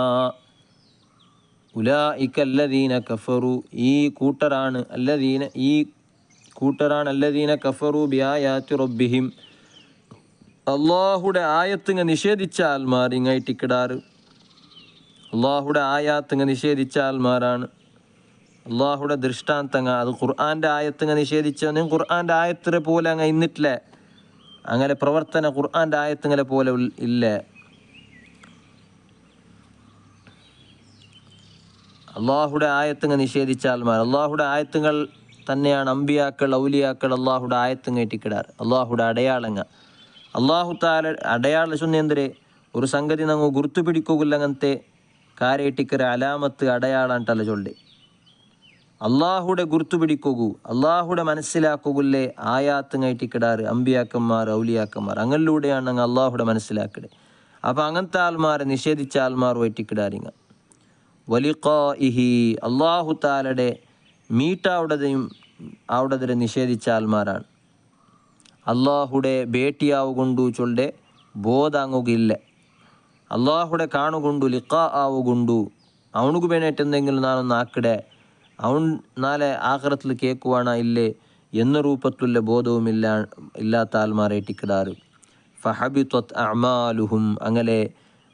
Speaker 1: أولئك الذين كفروا الذين كفروا بآيات ربهم അള്ളാഹുടെ ആയത്തിങ്ങ് നിഷേധിച്ച ആൽമാർ ഇങ്ങായിട്ടിക്കിടാറ്. അള്ളാഹുടെ ആയാത്തിങ്ങ് നിഷേധിച്ച ആൽമാരാണ്. അള്ളാഹുടെ ദൃഷ്ടാന്തങ്ങ അത് ഖുർആൻ്റെ ആയത്തിങ്ങ് നിഷേധിച്ച ഖുർആൻ്റെ ആയത്തിനെ പോലെ അങ്ങ് ഇന്നിട്ടില്ല. അങ്ങനെ പ്രവർത്തന ഖുർആൻ്റെ ആയത്തിങ്ങളെ പോലെ ഇല്ല. അള്ളാഹുടെ ആയത്തുങ്ങൾ നിഷേധിച്ചാൽമാർ. അള്ളാഹുടെ ആയത്തുകൾ തന്നെയാണ് അമ്പിയാക്കൾ ഔലിയാക്കൾ അള്ളാഹുടെ ആയത്തുങ്ങൾ ഏറ്റിക്കിടാറ്. അള്ളാഹുടെ അടയാളങ്ങൾ അള്ളാഹു താല അടയാള ചൊന്നെന്തരെ ഒരു സംഗതി ഞങ്ങൾ ഗുർತು പിടിക്കുകഅങ്ങനത്തെ കാര്യേട്ടിക്കര അലാമത്ത് അടയാള ಅಂತಲ್ಲ ചൊല്ലെ. അള്ളാഹുടെ ഗുർತು പിടിക്കുകൂ അള്ളാഹുടെ മനസ്സിലാക്കുകല്ലേ ആയാത്തുങ്ങൾ ഏറ്റിക്കിടാറ് അമ്പിയാക്കന്മാർ ഔലിയാക്കന്മാർ. അങ്ങനിലൂടെയാണ് ഞങ്ങൾ അള്ളാഹുടെ മനസ്സിലാക്കടെ. അപ്പം അങ്ങനത്തെ ആൾമാരെ നിഷേധിച്ച ആൾമാർ വയറ്റിക്കിടാറിങ്ങ. വലിഖാഇഹി അള്ളാഹു താലയുടെ മീട്ടാവുടതെയും അവിടതിരെ നിഷേധിച്ച ആൾമാരാണ്. അള്ളാഹുടെ ഭೇಟಿಯಾവുകൊണ്ടു ചൊല്ലെ ബോധ അങ്ങുകില്ല. അള്ളാഹുടെ കാണുകൊണ്ടു ലിഖാ ആവുകൊണ്ടു അവനുgu ಬೇನೆಟ್ಟೆಂದೆങ്കിലും ನಾನೊಂದು ಆಕಡೆ അവൻ നാളെ ആഖിറത്തിൽ കേൾക്കുവാണ ഇല്ലേ എന്ന രൂപത്തുള്ള ബോധവും ഇല്ലാത്ത ആൽമാരേറ്റിക്കിടാറ്. ഫഹബിത്വത് അഅമാലുഹും അങ്ങനെ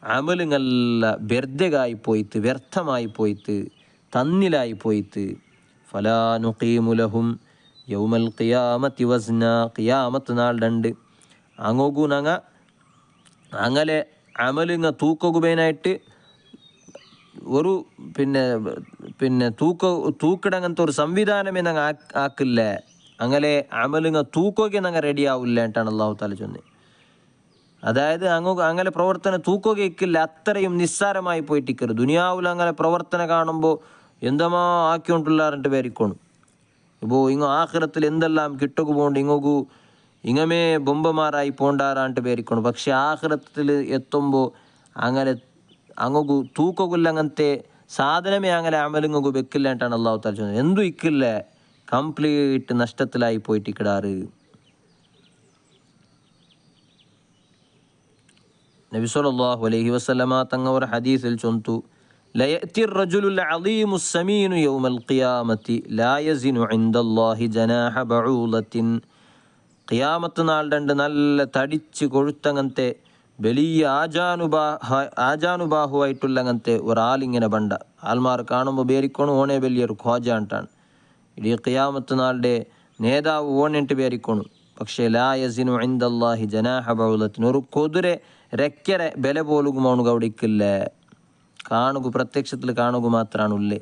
Speaker 1: അമലുങ്ങല്ല വ്യർത്ഥകായി പോയിട്ട് വ്യർത്ഥമായി പോയിട്ട് തന്നിലായി പോയിട്ട്. ഫലാ നുഖീമു ലഹും യൗമൽ ഖിയാമത്തി വസ്ന ഖിയാമത്ത് നാളുണ്ട് അങ്ങോഗു നങ്ങ അങ്ങനെ അമലുങ്ങ തൂക്കൊകുബേനായിട്ട് ഒരു തൂക്കിടങ്ങനത്തെ ഒരു സംവിധാനമേ ഞങ്ങൾ ആക്കില്ല. അങ്ങനെ അമലുങ്ങ തൂക്കോക്കെ ഞങ്ങൾ റെഡി ആവില്ല എന്നിട്ടാണ് അള്ളാഹു താല ചൊന്നത്. അതായത് അങ്ങനെ പ്രവർത്തന തൂക്കോക്കെ ഇക്കില്ല, അത്രയും നിസ്സാരമായി പോയിട്ടിക്കരുത്. ദുനിയാവിൽ അങ്ങനെ പ്രവർത്തന കാണുമ്പോൾ എന്തമാ ആക്കിക്കൊണ്ടുള്ളാറിട്ട് പേരിക്കോണം. ഇപ്പോൾ ആഖിറത്തിൽ എന്തെല്ലാം കിട്ടുക പോണ്ട് ഇങ്ങമേ ബൊമ്പമാരായി പോണ്ടാറാണ്ട് പേരിക്കണം. പക്ഷെ ആഖിറത്തിൽ എത്തുമ്പോൾ അങ്ങനെ അങ്ങു തൂക്കൊല്ലങ്ങനത്തെ സാധനമേ അങ്ങനെ അമലുങ്ങു വെക്കില്ല എന്നിട്ടാണ് അള്ളാഹു താല ചൊന്നത്. എന്തും ഇക്കില്ല, കംപ്ലീറ്റ് നഷ്ടത്തിലായി പോയിട്ടിക്കിടാറ്. നബി സല്ലല്ലാഹു അലൈഹി വസല്ലമ തങ്ങ ഒരു ഹദീസിൽ ചൊന്തു ലയഅതി റജുലുൽ അളീമു സമീനു യൗമൽ ഖിയാമത്തി ലാ യസിനു ഇൻദല്ലാഹി ജനാഹ ബഊലത്തിൻ. ഖിയാമത്ത് നാളുണ്ട് നല്ല തടിച്ച് കൊഴുത്തങ്ങനത്തെ വലിയ ആജാനുബാഹുവായിട്ടുള്ളങ്ങനത്തെ ഒരാളിങ്ങനെ ബണ്ട ആൽമാർ കാണുമ്പോൾ ബേരിക്കോണു ഓണേ വലിയൊരു ഖ്വാജ ಅಂತಾണ്. ഇടീ ഖിയാമത്ത് നാളുടെ നേതാവ് ഓണെട്ട് ബേരിക്കോണു. പക്ഷേ ലാ യസിനു ഇൻദല്ലാഹി ജനാഹ ബഊലത്തിൻ ഒരു കുതിരെ റെക്കരെ ബല പോലും അവനുക്ക് അവിടെ ഇക്കില്ല. കാണുക പ്രത്യക്ഷത്തിൽ കാണുക മാത്രാണുള്ളേ.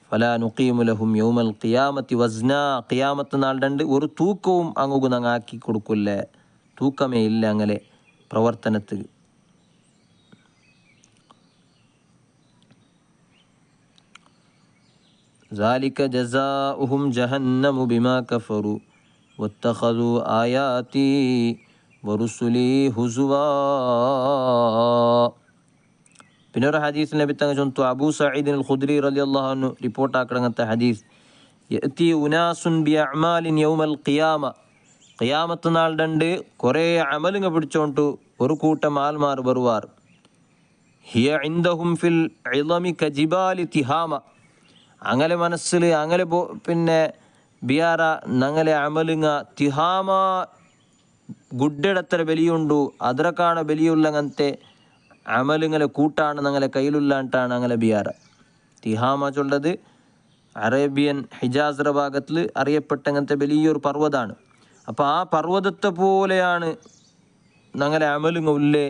Speaker 1: ഫലാ നുഖീമു ലഹും യൗമൽ ഖിയാമത്തി വസ്ന ഖിയാമത്ത് നാളുണ്ട് ഒരു തൂക്കവും അങ്ങുക്ക് ഞങ്ങൾ ആക്കി കൊടുക്കില്ല. തൂക്കമേ ഇല്ല അങ്ങനെ പ്രവർത്തനത്തിൽ. ذلك جزاؤهم جهنم بما كفروا واتخذوا آياتي ورسلي هزوا. പിന്നെ ഒരു ഹദീസ് നബി തങ്ങൾ ചൊന്നു അബൂ സഈദ് അൽ ഖുദ്രി റളിയല്ലാഹു അൻഹു റിപ്പോർട്ട് ആക്കണങ്ങനത്തെ ഹദീസ് യഅതി ഉനാസുൻ ബിഅഅമാലിൻ യൗമൽ ഖിയാമ ഖിയാമത്ത് നാളുണ്ട് കുറേ അമലുങ്ങ പിടിച്ചോണ്ട് ഒരു കൂട്ടം ആൽമാർ വരുവാർ. ഹിയ ഇൻദഹും ഫിൽ ഇളമി കജിബാലി തിഹാമ അങ്ങനെ മനസ്സിൽ അങ്ങനെ ബിയാറ ഞങ്ങളെ അമലുങ്ങ തിഹാമ ഗുഡ്ഡെടത്ര ബലിയുണ്ടു അതിരക്കാണ് ബലിയുള്ളങ്ങനത്തെ അമലുങ്ങളെ കൂട്ടാണ് ഞങ്ങളെ കയ്യിലുള്ളാണ്ടാണ് അങ്ങനെ ബിയാറ. തിഹാമ ചൊല്ലത് അറേബ്യൻ ഹിജാസിറ ഭാഗത്തിൽ അറിയപ്പെട്ടങ്ങനത്തെ വലിയൊരു പർവ്വതാണ്. അപ്പോൾ ആ പർവ്വതത്തെ പോലെയാണ് ഞങ്ങളെ അമലുങ്ങ ഉള്ളേ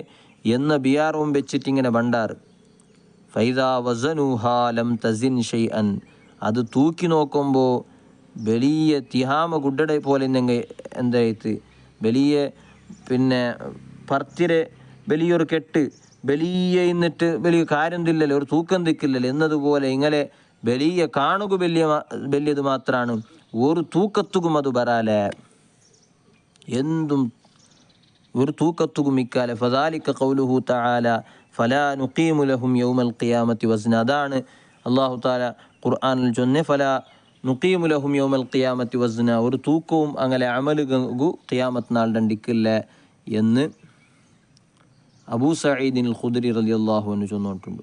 Speaker 1: എന്ന ബിയാറവും വെച്ചിട്ടിങ്ങനെ ബണ്ടാറ്. ഫൈദാ വസനുഹാ ലം തസിൻ ഷൈഅൻ അത് തൂക്കി നോക്കുമ്പോൾ വലിയ തിഹാമ ഗുഡ്ഡടെ പോലെ എന്തായിട്ട് വലിയ പർത്തിരെ വലിയൊരു കെട്ട് വലിയ എന്നിട്ട് വലിയ കാര്യം തില്ലല്ലോ ഒരു തൂക്കം തിക്കില്ലല്ലോ എന്നതുപോലെ ഇങ്ങനെ വലിയ കാണുക വലിയത് മാത്രമാണ് ഒരു തൂക്കത്തുകും അത് വരാലെ എന്തും ഒരു തൂക്കത്തുകും ഇക്കാലെ. ഫദാലിക ഖൗലുഹു തആല ഫലാ നുഖീമു ലഹും യൗമൽ ഖിയാമത്തി വസ്ന. അതാണ് അല്ലാഹു തആല ഖുർആനിൽ ചൊന്നെ ഫലാ നുഖീമു ലഹും യൗമൽ ഖിയാമത്തി വസ്ന ഒരു തൂക്കവും അങ്ങനെ അമലുകു ഖിയാമത്ത് നാളുണ്ടിക്കില്ല എന്ന് അബൂ സഈദ് അൽ ഖുദ്രി റളിയല്ലാഹു അൻഹു ചൊന്നിട്ടുണ്ട്.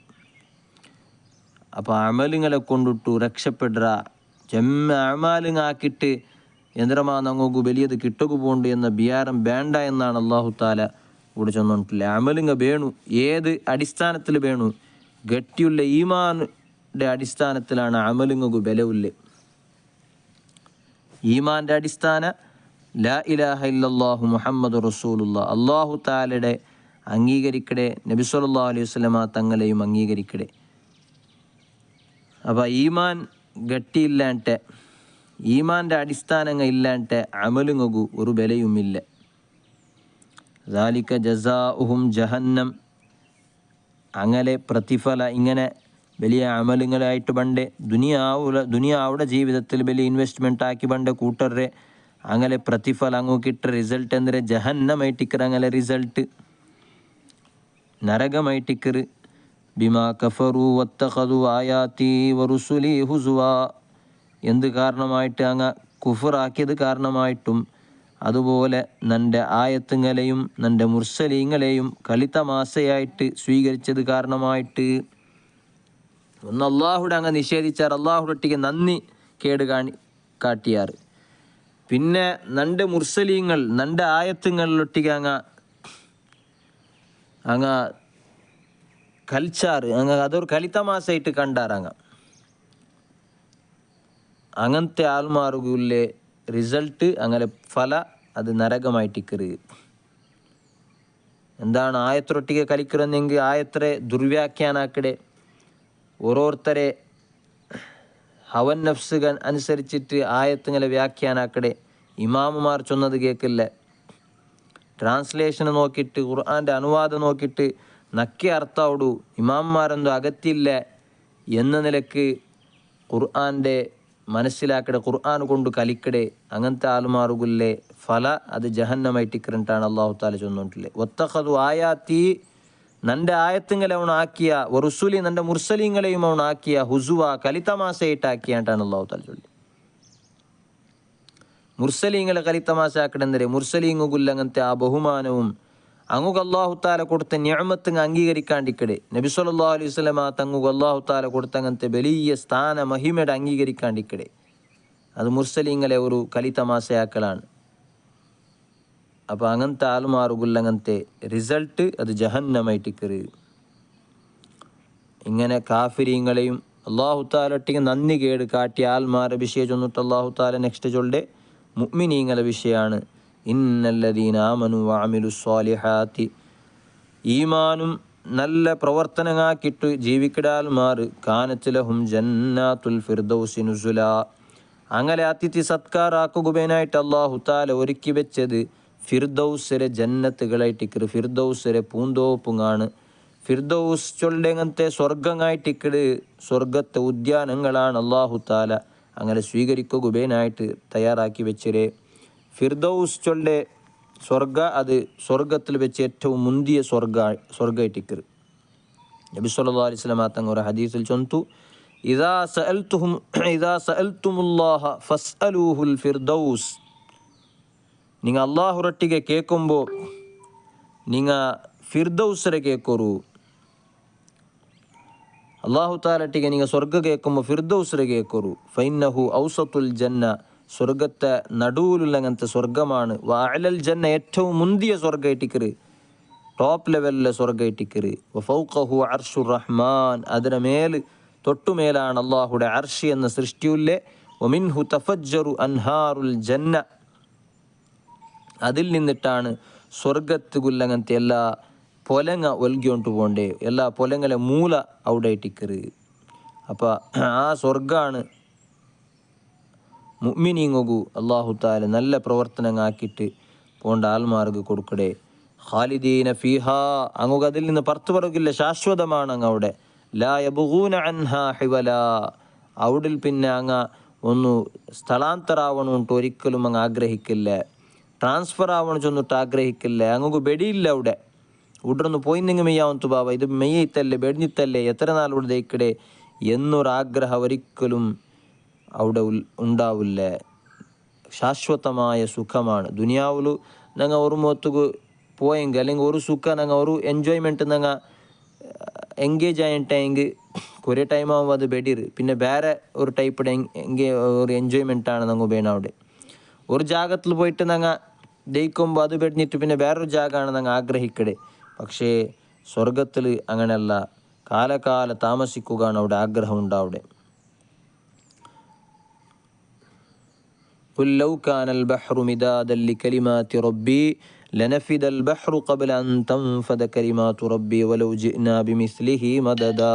Speaker 1: അപ്പോൾ അമലുങ്ങളെ കൊണ്ടിട്ടു രക്ഷപ്പെടുക അമാലുങ്ങ ആക്കിയിട്ട് യന്ത്രമാ നങ്ങോക്ക് വലിയത് കിട്ടുക പോണ്ട് എന്ന ബിയാരം വേണ്ട എന്നാണ് അല്ലാഹു താല ഇവിടെ ചൊന്നിട്ടില്ല. അമലുങ്ങ വേണു ഏത് അടിസ്ഥാനത്തിൽ വേണു ഗട്ടിയുള്ള ഈമാൻ്റെ അടിസ്ഥാനത്തിലാണ് അമലുങ്ങക്ക് ബലവുള്ളേ. ഈമാൻ്റെ അടിസ്ഥാന ലാ ഇലാഹ ഇല്ലല്ലാഹു മുഹമ്മദ് റസൂലുള്ളാഹ് അല്ലാഹു താലയുടെ അംഗീകരിക്കടെ നബി സല്ലല്ലാഹു അലൈഹി വസല്ലമ തങ്ങളെയും അംഗീകരിക്കടെ. അപ്പോൾ ഈമാൻ ഗട്ടിയില്ലാണ്ടെ, ഈമാൻ്റെ അടിസ്ഥാനങ്ങൾ ഇല്ലാണ്ടെ അമലുങ്ങു ഒരു ബലയുമില്ല. ദാലിക ജസാഉഹും ജഹന്നം. അങ്ങനെ പ്രതിഫല ഇങ്ങനെ വലിയ അമലുകളായിട്ട് പണ്ട് ദുനിയാവുടെ ജീവിതത്തിൽ വലിയ ഇൻവെസ്റ്റ്മെൻ്റ് ആക്കി പണ്ട് കൂട്ടരെ അങ്ങനെ പ്രതിഫല അങ്ങ് കിട്ട റിസൾട്ട് എന്ದರೆ ജഹന്നമായിട്ടിക്കർ. അങ്ങനെ റിസൾട്ട് നരകമായിട്ടിക്കർ. ബിമാ കഫറു വത്തഖദു ആയാതി വറുസുലി ഹുസുവാ. എന്ത് കാരണമായിട്ട് അങ്ങ് കുഫറാക്കിയത് കാരണമായിട്ടും, അതുപോലെ നൻ്റെ ആയത്തുങ്ങളെയും നൻ്റെ മുർസലീങ്ങളെയും കളിത്തമാശയായിട്ട് സ്വീകരിച്ചത് കാരണമായിട്ട്. ഒന്ന് അള്ളാഹുടെ അങ്ങ് നിഷേധിച്ചാർ, അള്ളാഹുടൊട്ടിക്ക് നന്ദി കേട് കാട്ടിയാറ്. പിന്നെ നൻ്റെ മുർസലീങ്ങൾ നൻ്റെ ആയത്തുങ്ങളിലൊട്ടിക്ക് അങ്ങ് കൽച്ചാറ്, അതൊരു കളിത്തമാശയായിട്ട് കണ്ടാറങ്ങ. അങ്ങനത്തെ ആൾമാർക്കുള്ള റിസൾട്ട് അങ്ങനെ ഫല അത് നരകമായിട്ടിക്കറ്. എന്താണ് ആയത്രൊട്ടിಗೆ കലിക്കറെന്നെങ്കിൽ ആയത്രെ ദുർവ്യാഖ്യാനാക്കടെ, ഓരോരുത്തരെ ഹവൻ നഫ്സുകൾ അനുസരിച്ചിട്ട് ആയത്തുങ്ങളെ വ്യാഖ്യാനാക്കടെ. ഇമാമുമാർ ചൊന്നത് കേൾക്കില്ല, ട്രാൻസ്ലേഷൻ നോക്കിയിട്ട് ഖുർആൻ്റെ അനുവാദം നോക്കിയിട്ട് നക്കി അർത്ഥമാവിടൂ, ഇമാമുമാരെന്തോ അകത്തില്ല എന്ന നിലക്ക് ഖുർആൻ്റെ മനസ്സിലാക്കടെ, ഖുർആൻ കൊണ്ട് കലിക്കടെ. അങ്ങനത്തെ ആളുമാറുകുല്ലേ ഫല അത് ജഹന്നമായിട്ടിക്കറിട്ടാണ് അള്ളാഹു താല ചൊന്നിട്ടില്ലേ. വത്തഖദു ആയാത്തി, നൻ്റെ ആയത്തുങ്ങളെ അവൻ ആക്കിയ, വറുസുലി നൻ്റെ മുർസലീങ്ങളെയും അവൻ ആക്കിയ, ഹുസുവ കലിത്തമാശയിട്ടാക്കിയായിട്ടാണ് അള്ളാഹു താല ചൊല്ലി. മുർസലീങ്ങളെ കലിത്തമാശ ആക്കടെന്തരെ മുർസലീങ്ങുകുല്ല അങ്ങനത്തെ ആ ബഹുമാനവും അങ്ങുക അള്ളാഹു താല കൊടുത്ത നിഅമത്തുങ്ങ അംഗീകരിക്കാണ്ടിക്കടെ. നബി സല്ലല്ലാഹു അലൈഹി വസല്ലമ തങ്ങുക അള്ളാഹു താല കൊടുത്ത അങ്ങനത്തെ വലിയ സ്ഥാന മഹിമയുടെ അംഗീകരിക്കാണ്ടിക്കടെ. അത് മുർസലീങ്ങളെ ഒരു കലിത്തമാശയാക്കലാണ്. അപ്പോൾ അങ്ങനത്തെ ആൾമാറുകുല്ല അങ്ങനത്തെ റിസൾട്ട് അത് ജഹന്നമായിട്ടിക്കറ്. ഇങ്ങനെ കാഫിരീങ്ങളെയും അള്ളാഹു താലൊട്ടിക്ക് നന്ദി കേട് കാട്ടിയ ആൾമാരെ വിഷയം ചൊന്നിട്ട് അള്ളാഹു താല നെക്സ്റ്റ് ചൊല്ലെ മുഅ്മിനീങ്ങളെ വിഷയമാണ്. ഇന്നല്ലദീന ആമനു വഅമിലു സ്വാലിഹാത്തി, ഈമാനും നല്ല പ്രവർത്തനങ്ങളാക്കിയിട്ട് ജീവിക്കിടാൽമാർ കാനത്ത് ലഹും ജന്നാത്തുൽ ഫിർദൗസി നുസുല, അങ്ങനെ അതിഥി സത്കാറാക്കുകയായിട്ട് അള്ളാഹു താല ഒരുക്കി വെച്ചത് ഫിർദൗസിലെ ജന്നത്തുകളായിട്ടിക്കറ്. ഫിർദൗസിലെ പൂന്തോപ്പുങ്ങാണ്. ഫിർദൗസ് ചൊല്ലെങ്ങനത്തെ സ്വർഗമായിട്ടിക്കട്, സ്വർഗത്തെ ഉദ്യാനങ്ങളാണ് അള്ളാഹു താല അങ്ങനെ സ്വീകരിക്കുകയായിട്ട് തയ്യാറാക്കി വെച്ചരേ. ഫിർദൗസ് ചൊല്ലെ സ്വർഗ അത് സ്വർഗത്തിൽ വെച്ച് ഏറ്റവും മുന്തിയ സ്വർഗമായിട്ടിക്കറ്. നബി സല്ലല്ലാഹു അലൈഹി വസല്ലം തങ്ങൾ ഒരു ഹദീസിൽ ചൊന്തു, ഇദാ സഅൽതുമുല്ലാഹ ഫസ്അലൂഹുൽ ഫിർദൗസ്. നിങ്ങൾ അള്ളാഹുറൊട്ടിಗೆ കേൾക്കുമ്പോൾ നിങ്ങൾ ഫിർദൗസരെ കേൾക്കൊരു. അള്ളാഹു താലട്ടിಗೆ നിങ്ങൾ സ്വർഗ കേൾക്കുമ്പോൾ ഫിർദൗസരെ കേൾക്കൊരു. ഫൈന്നഹു ഔസത്തുൽ ജന്ന, സ്വർഗത്തെ നടുവിലുള്ളങ്ങനത്തെ സ്വർഗമാണ്. വഅലൽ ജന്ന, ഏറ്റവും മുന്തിയ സ്വർഗമായിട്ടിക്കറ്, ടോപ്പ് ലെവലിലെ സ്വർഗമായിട്ടിക്കറ്. വഫൗഖഹു അർഷുർ റഹ്മാൻ, അതിന് മേൽ തൊട്ടുമേലാണ് അള്ളാഹുടെ അർഷി എന്ന സൃഷ്ടിയുല്ലേ. വമിൻഹു തഫജ്ജറു അൻഹാറുൽ ജന്ന, അതിൽ നിന്നിട്ടാണ് സ്വർഗത്തുകുല്ലങ്ങനത്തെ എല്ലാ പൊലങ്ങ ഒൽകിയോണ്ട് പോണ്ടേ, എല്ലാ പൊലങ്ങളെ മൂല അവിടെ ഇട്ടിക്കറ്. അപ്പോൾ ആ സ്വർഗമാണ് മുഅ്മിനീങ്ങു അള്ളാഹു താല നല്ല പ്രവർത്തനങ്ങളാക്കിയിട്ട് പോണ്ട ആൽമാർക്ക് കൊടുക്കടേ. ഖാലിദീന ഫീഹാ, അങ്ങ് അതിൽ നിന്ന് പുറത്തു പറകില്ല, ശാശ്വതമാണ് അങ്ങ് അവിടെ. ലാ യബ്ഗൂന അൻഹാ ഹിവല, അവിടെ പിന്നെ അങ്ങ് ഒന്ന് സ്ഥലാന്തരാവണോട്ട് ഒരിക്കലും അങ്ങ് ആഗ്രഹിക്കില്ല, ട്രാൻസ്ഫർ ആവണം ചെന്നിട്ട് ആഗ്രഹിക്കില്ല. അങ്ങ് ബെടിയില്ല അവിടെ. ഉടർന്ന് പോയിന്നെങ്കിൽ മെയ്യാവന്തു ബാബ, ഇത് മെയ്യത്തല്ലേ ബെടിഞ്ഞിത്തല്ലേ എത്ര നാൾ ഇവിടെ ദയിക്കടേ എന്നൊരാഗ്രഹം ഒരിക്കലും അവിടെ ഉണ്ടാവില്ല. ശാശ്വതമായ സുഖമാണ്. ദുനിയാവിൽ ഞങ്ങൾ ഒരു മുഖത്തേക്ക് പോയെങ്കിൽ അല്ലെങ്കിൽ ഒരു സുഖം ഞങ്ങൾ ഒരു എൻജോയ്മെൻറ്റ് ഞങ്ങൾ എൻഗേജ് ആയിട്ടെങ്കിൽ കുറേ ടൈം ആകുമ്പോൾ അത് ബെഡിറ്. പിന്നെ വേറെ ഒരു ടൈപ്പ് ഒരു എൻജോയ്മെൻറ്റാണ് ഞങ്ങൾ വേണം അവിടെ. ഒരു ജാഗത്തിൽ പോയിട്ട് ഞങ്ങൾ ദയിക്കുമ്പോൾ അത് ബെടിഞ്ഞിട്ട് പിന്നെ വേറൊരു ജാഗമാണ് ഞങ്ങൾ ആഗ്രഹിക്കടേ. പക്ഷേ സ്വർഗത്തിൽ അങ്ങനെയല്ല, കാലകാല താമസിക്കുകയാണ് അവിടെ ആഗ്രഹം ഉണ്ടാവിടെ. ഖുൽ ലൗ കാനൽ ബഹ്റു മിദാദൻ ലികലിമാതി റബ്ബി ലനഫിദൽ ബഹ്റു ഖബ്ല അൻ തൻഫദ കലിമാതു റബ്ബി വലൗ ജിഅ്നാ ബിമിസ്ലിഹി മദദാ.